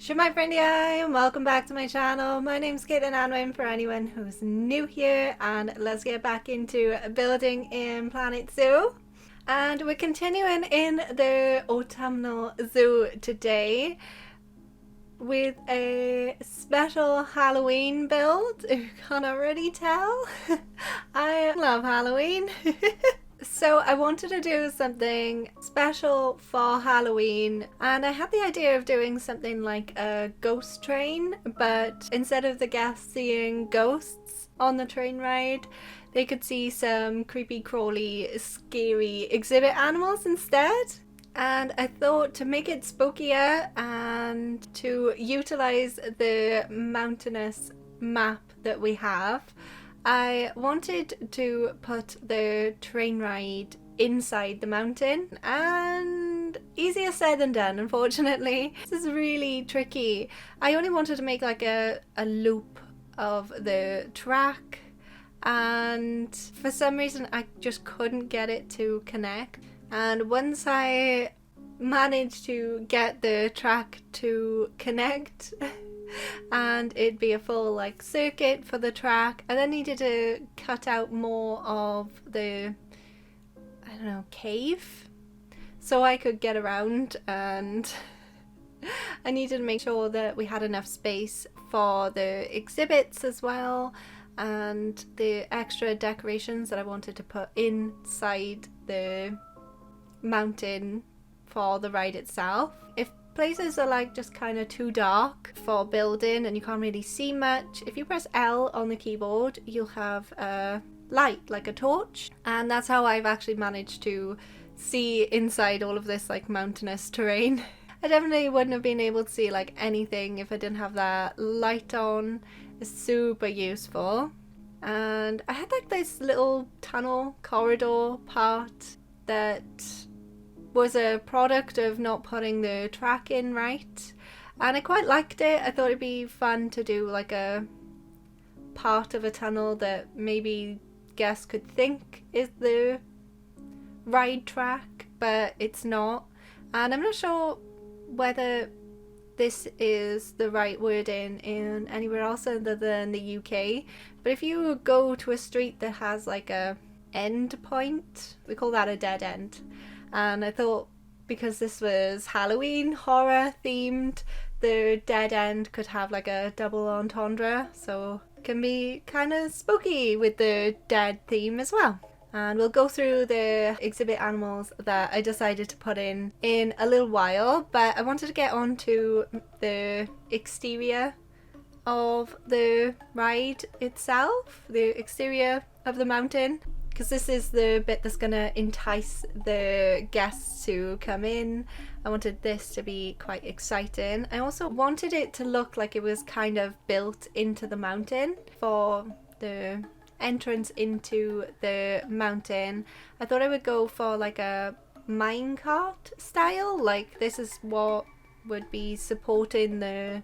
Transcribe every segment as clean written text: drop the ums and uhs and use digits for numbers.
Shemai Friendy, and welcome back to my channel. My name's Caitlin Anwyn for anyone who's new here, and let's get back into building in Planet Zoo. And we're continuing in the autumnal zoo today with a special Halloween build, if you can't already tell. I love Halloween. So I wanted to do something special for Halloween, and I had the idea of doing something like a ghost train, but instead of the guests seeing ghosts on the train ride, they could see some creepy crawly scary exhibit animals instead. And I thought to make it spookier and to utilize the mountainous map that we have, I wanted to put the train ride inside the mountain, and easier said than done, unfortunately. This is really tricky. I only wanted to make like a loop of the track, and for some reason I just couldn't get it to connect. And once I managed to get the track to connect and it'd be a full like circuit for the track, I then needed to cut out more of the, I don't know, cave so I could get around, and I needed to make sure that we had enough space for the exhibits as well, and the extra decorations that I wanted to put inside the mountain for the ride itself. If places are like just kind of too dark for building and you can't really see much, if you press L on the keyboard you'll have a light, like a torch, and that's how I've actually managed to see inside all of this like mountainous terrain. I definitely wouldn't have been able to see like anything if I didn't have that light on. It's super useful. And I had like this little tunnel corridor part that was a product of not putting the track in right, and I quite liked it. I thought it'd be fun to do like a part of a tunnel that maybe guests could think is the ride track, but it's not. And I'm not sure whether this is the right wording in anywhere else other than the UK, but if you go to a street that has like a end point, we call that a dead end. And I thought because this was Halloween horror themed, the dead end could have like a double entendre, so it can be kind of spooky with the dead theme as well. And we'll go through the exhibit animals that I decided to put in a little while, but I wanted to get on to the exterior of the ride itself, the exterior of the mountain, because this is the bit that's going to entice the guests to come in. I wanted this to be quite exciting. I also wanted it to look like it was kind of built into the mountain. For the entrance into the mountain, I thought I would go for like a minecart style, like this is what would be supporting the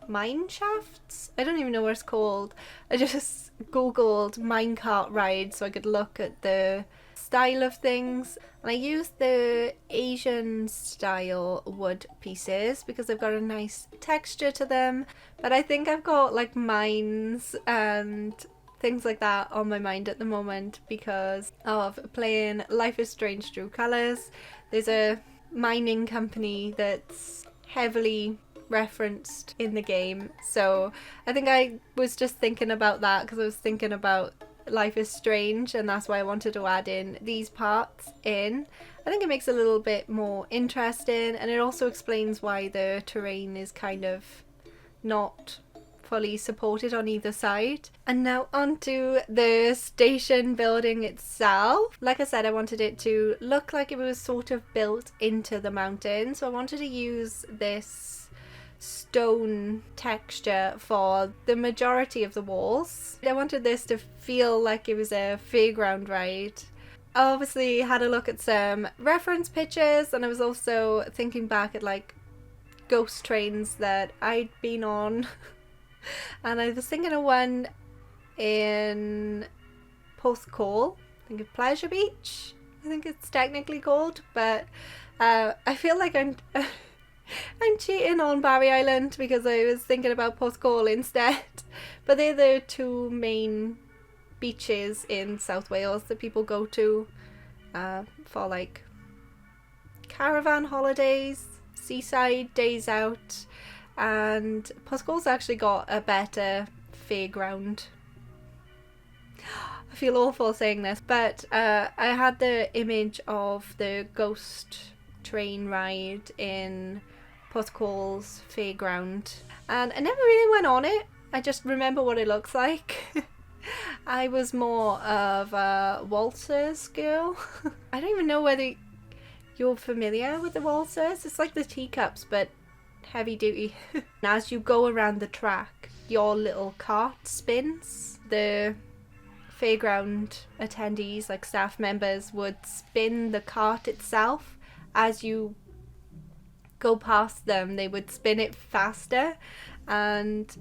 mine shafts. I don't even know what it's called. I just googled minecart ride so I could look at the style of things, and I used the Asian style wood pieces because they've got a nice texture to them, but I think I've got like mines and things like that on my mind at the moment because of playing Life is Strange True Colours. There's a mining company that's heavily referenced in the game, so I think I was just thinking about that because I was thinking about Life is Strange, and that's why I wanted to add in these parts in. I think it makes it a little bit more interesting, and it also explains why the terrain is kind of not fully supported on either side. And now onto the station building itself. Like I said, I wanted it to look like it was sort of built into the mountain, so I wanted to use this stone texture for the majority of the walls. I wanted this to feel like it was a fairground ride. I obviously had a look at some reference pictures, and I was also thinking back at like ghost trains that I'd been on and I was thinking of one in Porthcawl, I think of Pleasure Beach, I think it's technically called, but I feel like I'm I'm cheating on Barry Island because I was thinking about Porthcawl instead. But they're the two main beaches in South Wales that people go to for like caravan holidays, seaside days out, and Porthcawl's actually got a better fairground. I feel awful saying this, but I had the image of the ghost train ride in Porthcawl's fairground, and I never really went on it. I just remember what it looks like. I was more of a waltzers girl. I don't even know whether you're familiar with the waltzers. It's like the teacups, but heavy duty. And as you go around the track, your little cart spins. The fairground attendees, like staff members, would spin the cart itself. As you go past them, they would spin it faster, and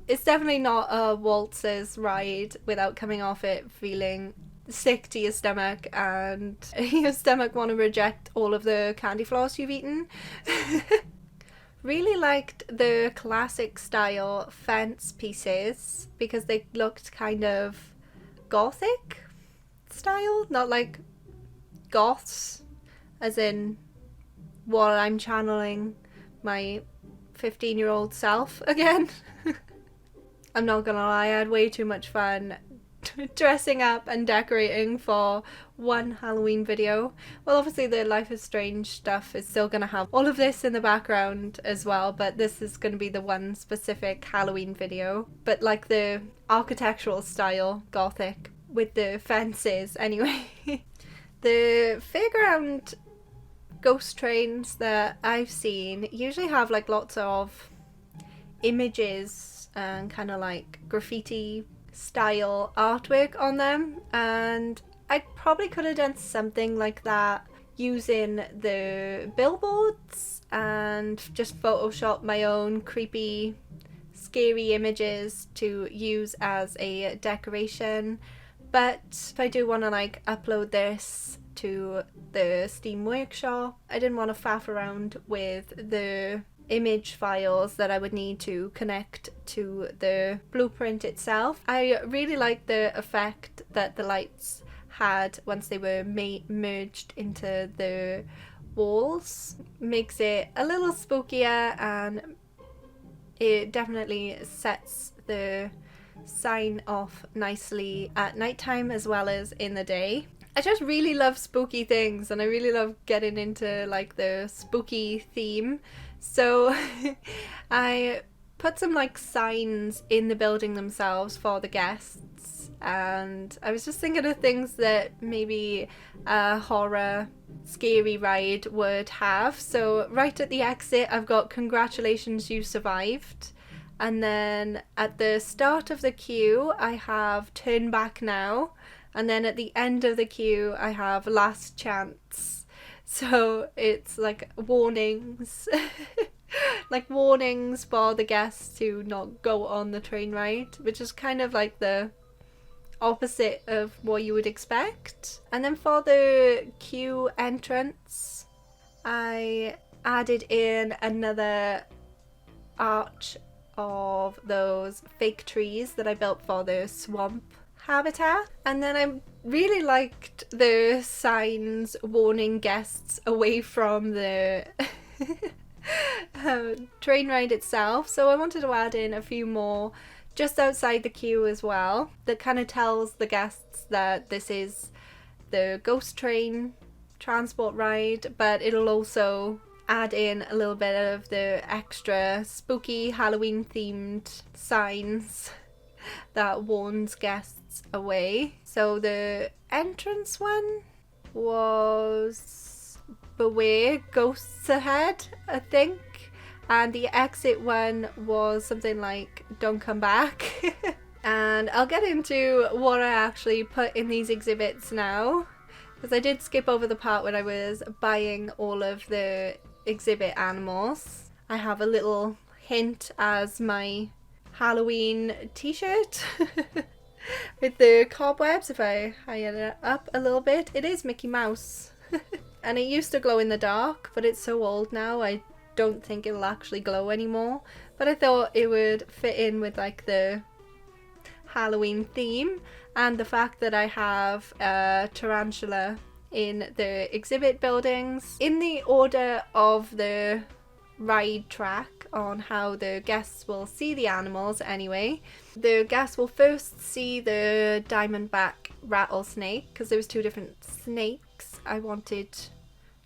it's definitely not a waltzers ride without coming off it feeling sick to your stomach and your stomach want to reject all of the candy floss you've eaten. Really liked the classic style fence pieces because they looked kind of gothic style, not like goths as in what I'm channeling my 15-year-old self again. I'm not gonna lie, I had way too much fun dressing up and decorating for one Halloween video. Well, obviously the Life is Strange stuff is still gonna have all of this in the background as well, but this is gonna be the one specific Halloween video. But like the architectural style gothic with the fences anyway. The fairground ghost trains that I've seen usually have like lots of images and kind of like graffiti style artwork on them, and I probably could have done something like that using the billboards and just Photoshop my own creepy scary images to use as a decoration. But if I do want to like upload this to the Steam Workshop, I didn't want to faff around with the image files that I would need to connect to the blueprint itself. I really liked the effect that the lights had once they were merged into the walls. Makes it a little spookier, and it definitely sets the sign off nicely at nighttime as well as in the day. I just really love spooky things, and I really love getting into like the spooky theme. So I put some like signs in the building themselves for the guests, and I was just thinking of things that maybe a horror scary ride would have. So right at the exit I've got "Congratulations, you survived," and then at the start of the queue I have "Turn back now," and then at the end of the queue I have "Last chance." So it's like warnings, like warnings for the guests to not go on the train ride, which is kind of like the opposite of what you would expect. And then for the queue entrance, I added in another arch of those fake trees that I built for the swamp habitat. And then I really liked the signs warning guests away from the train ride itself, so I wanted to add in a few more just outside the queue as well that kind of tells the guests that this is the ghost train transport ride, but it'll also add in a little bit of the extra spooky Halloween themed signs that warns guests away. So the entrance one was "Beware, ghosts ahead," I think, and the exit one was something like "Don't come back." And I'll get into what I actually put in these exhibits now, because I did skip over the part when I was buying all of the exhibit animals. I have a little hint as my Halloween t-shirt with the cobwebs. If I hide it up a little bit, it is Mickey Mouse. And it used to glow in the dark, but it's so old now I don't think it'll actually glow anymore, but I thought it would fit in with like the Halloween theme, and the fact that I have a tarantula in the exhibit buildings in the order of the ride track on how the guests will see the animals. Anyway, the guests will first see the diamondback rattlesnake, because there was 2 different snakes. I wanted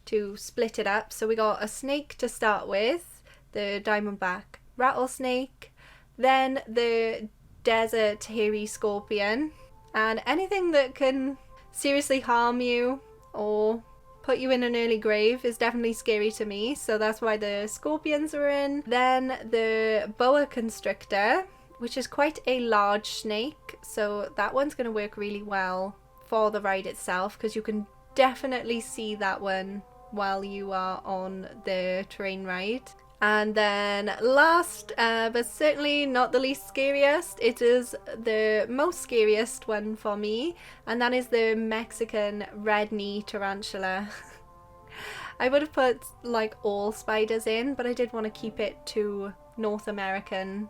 to split it up, so we got a snake to start with, the diamondback rattlesnake, then the desert hairy scorpion, and anything that can seriously harm you or put you in an early grave is definitely scary to me, so that's why the scorpions are in. Then the boa constrictor, which is quite a large snake, so that one's going to work really well for the ride itself, because you can definitely see that one while you are on the train ride. And then last, but certainly not the least scariest, it is the most scariest one for me, and that is the Mexican red knee tarantula. I would have put like all spiders in, but I did want to keep it to North American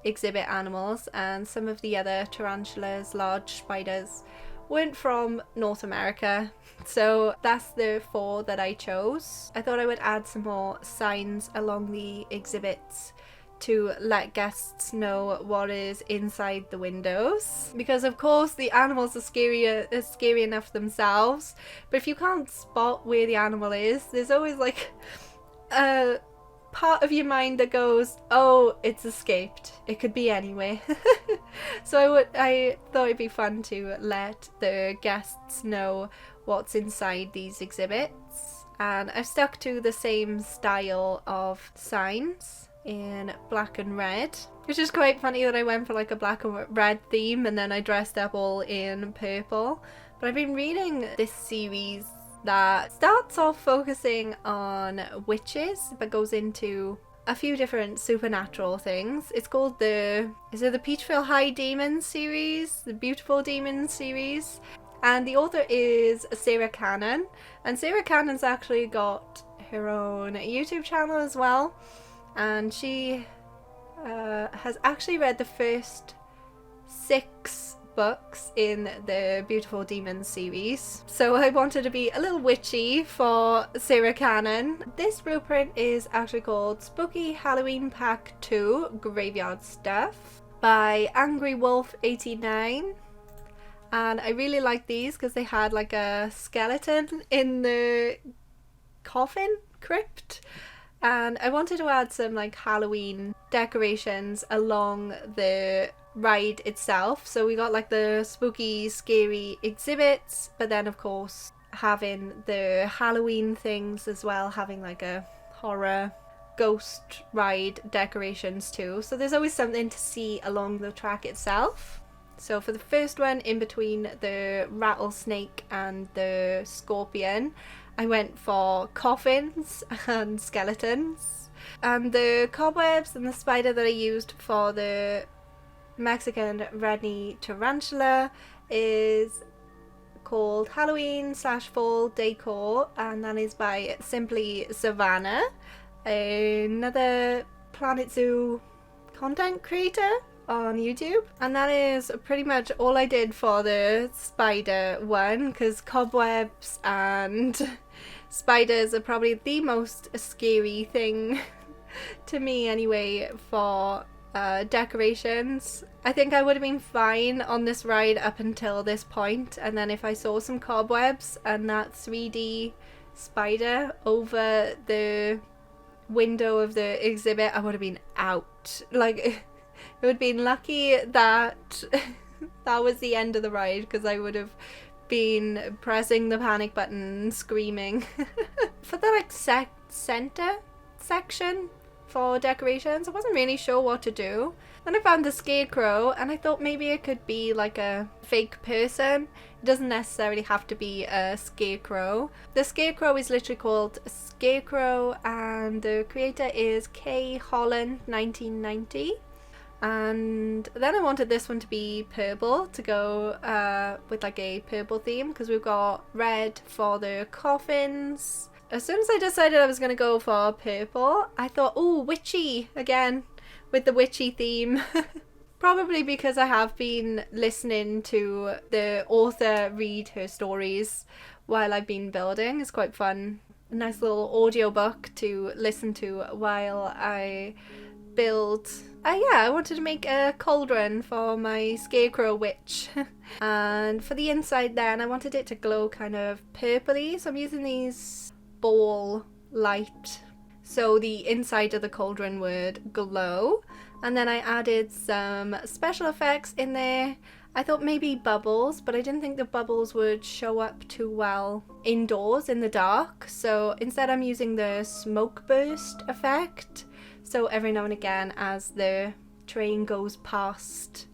exhibit animals, and some of the other tarantulas, large spiders, weren't from North America, so that's the 4 that I chose. I thought I would add some more signs along the exhibits to let guests know what is inside the windows, because of course the animals are scary enough themselves, but if you can't spot where the animal is, there's always like a part of your mind that goes, oh, it's escaped, it could be anywhere. So I thought it'd be fun to let the guests know what's inside these exhibits, and I've stuck to the same style of signs in black and red, which is quite funny that I went for like a black and red theme and then I dressed up all in purple. But I've been reading this series that starts off focusing on witches but goes into a few different supernatural things. It's called the Peachville High Demons series, the Beautiful Demons series, and the author is Sarah Cannon, and Sarah Cannon's actually got her own YouTube channel as well, and she has actually read the first 6 books in the Beautiful Demons series, so I wanted to be a little witchy for Sarah Cannon. This blueprint is actually called Spooky Halloween Pack 2 Graveyard Stuff by Angry Wolf 89, and I really like these because they had like a skeleton in the coffin crypt, and I wanted to add some like Halloween decorations along the ride itself. So we got like the spooky scary exhibits, but then of course having the Halloween things as well, having like a horror ghost ride decorations too, so there's always something to see along the track itself. So for the first one, in between the rattlesnake and the scorpion, I went for coffins and skeletons, and the cobwebs and the spider that I used for the Mexican red knee tarantula is called Halloween / Fall Decor, and that is by Simply Savannah, another Planet Zoo content creator on YouTube. And that is pretty much all I did for the spider one, because cobwebs and spiders are probably the most scary thing to me anyway for decorations. I think I would have been fine on this ride up until this point, and then if I saw some cobwebs and that 3D spider over the window of the exhibit, I would have been out. Like, it would have been lucky that that was the end of the ride, because I would have been pressing the panic button, screaming. For the like center section for decorations, I wasn't really sure what to do. Then I found the scarecrow, and I thought maybe it could be like a fake person. It doesn't necessarily have to be a scarecrow. The scarecrow is literally called Scarecrow, and the creator is K. Holland 1990. And then I wanted this one to be purple, to go with like a purple theme, because we've got red for the coffins, as soon as I decided I was going to go for purple, I thought, oh, witchy again, with the witchy theme. Probably because I have been listening to the author read her stories while I've been building. It's quite fun. A nice little audiobook to listen to while I build. I wanted to make a cauldron for my scarecrow witch. And for the inside then, I wanted it to glow kind of purpley. So I'm using these ball light. So the inside of the cauldron would glow. And then I added some special effects in there. I thought maybe bubbles, but I didn't think the bubbles would show up too well indoors in the dark. So instead I'm using the smoke burst effect. So every now and again as the train goes past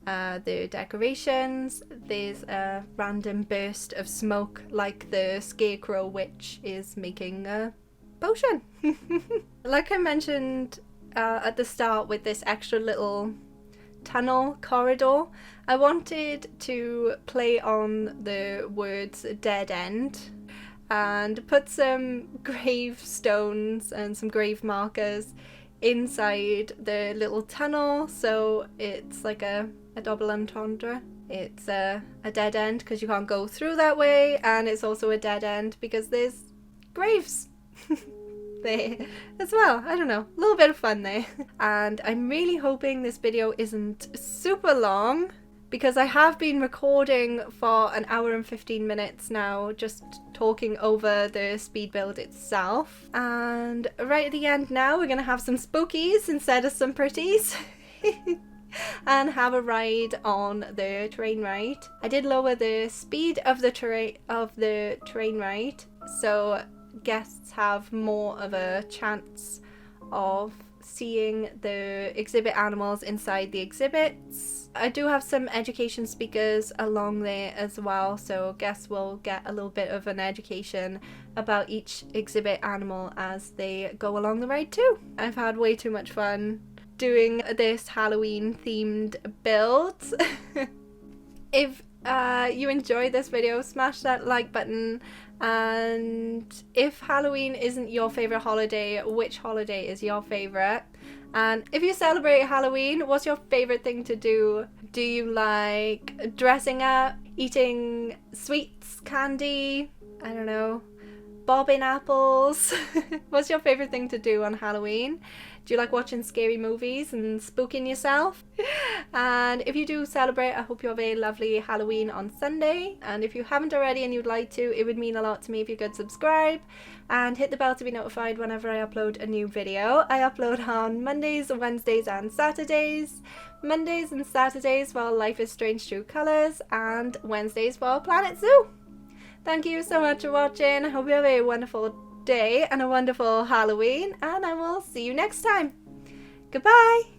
the decorations, there's a random burst of smoke like the scarecrow witch is making a potion. Like I mentioned at the start with this extra little tunnel corridor, I wanted to play on the words dead end and put some gravestones and some grave markers inside the little tunnel, so it's like a double entendre. It's a dead end because you can't go through that way, and it's also a dead end because there's graves there as well. I don't know, a little bit of fun there. And I'm really hoping this video isn't super long, because I have been recording for an hour and 15 minutes now, just talking over the speed build itself. And right at the end now, we're going to have some spookies instead of some pretties. And have a ride on the train ride. I did lower the speed of the train ride, so guests have more of a chance of seeing the exhibit animals inside the exhibits. I do have some education speakers along there as well, so guests will get a little bit of an education about each exhibit animal as they go along the ride too. I've had way too much fun doing this Halloween themed build. If you enjoyed this video, smash that like button. And if Halloween isn't your favourite holiday, which holiday is your favourite? And if you celebrate Halloween, what's your favourite thing to do? Do you like dressing up, eating sweets, candy, I don't know, bobbing apples? What's your favourite thing to do on Halloween? Do you like watching scary movies and spooking yourself? And if you do celebrate, I hope you have a lovely Halloween on Sunday. And if you haven't already and you'd like to, it would mean a lot to me if you could subscribe and hit the bell to be notified whenever I upload a new video. I upload on Mondays, Wednesdays and Saturdays. Mondays and Saturdays for Life is Strange True Colours, and Wednesdays for Planet Zoo. Thank you so much for watching. I hope you have a wonderful day and a wonderful Halloween, and I will see you next time. Goodbye!